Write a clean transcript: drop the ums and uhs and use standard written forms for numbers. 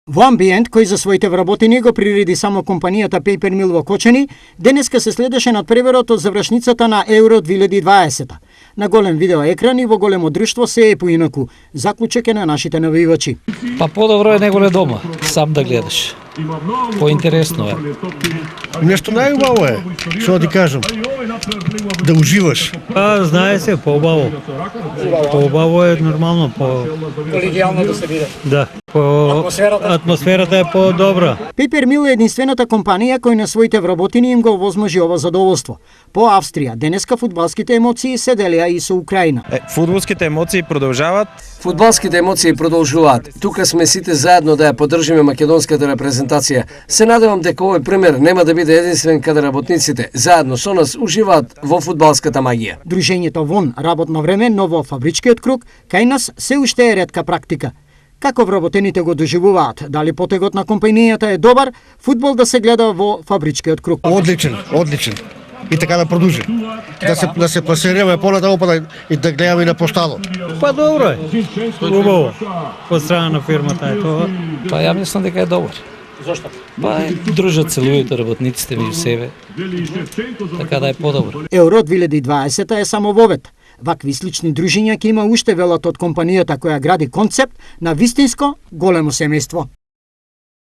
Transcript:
Во амбиент кој за своите вработени го приреди само компанијата Paper Mill во Кочани, денеска се следеше надпреверот од завршницата на Евро 2020. На голем видео екран и во големо друштво се е поинаку, заклучок е на нашите навивачи. Па подобро е него дома, сам да гледаш. Поинтересно е. Нешто најубаво е, што да ти кажам, да уживаш. Па, знае се, поубаво. Поубаво е нормално, Колегијално да се биде. Да, атмосферата е по-добра. Paper Mill е единствената компанија кој на своите вработени им го овозможи ова задоволство. По Австрија, денеска фудбалските емоции се делеа и со Украина. Фудбалските емоции продолжаваат. Фудбалските емоции продолжуваат. Тука сме сите заедно да ја поддржиме македонската репрезентација. Се надевам дека овој пример нема да биде единствен каде работниците заедно со нас уживаат во фудбалската магија. Дружењето вон работно време, но во фабричкиот круг, кај нас се уште е ретка практика. Како вработените го доживуваат? Дали потегот на компанијата е добар, фудбал да се гледа во фабричкиот круг? Одличен, одличен. И така да продолжи. Да се пласираме понатаму и да гледаме и на поштало. Па добро е. Убаво. Од страна на фирмата е тоа. Па ја мислам дека е добар. Зошто? Па дружат се луѓето, работниците меѓу себе. Така да е подобро. Евро 2020 е само вовет. Вакви слични дружиња ќе има уште велат од компанијата која гради концепт на вистинско големо семејство.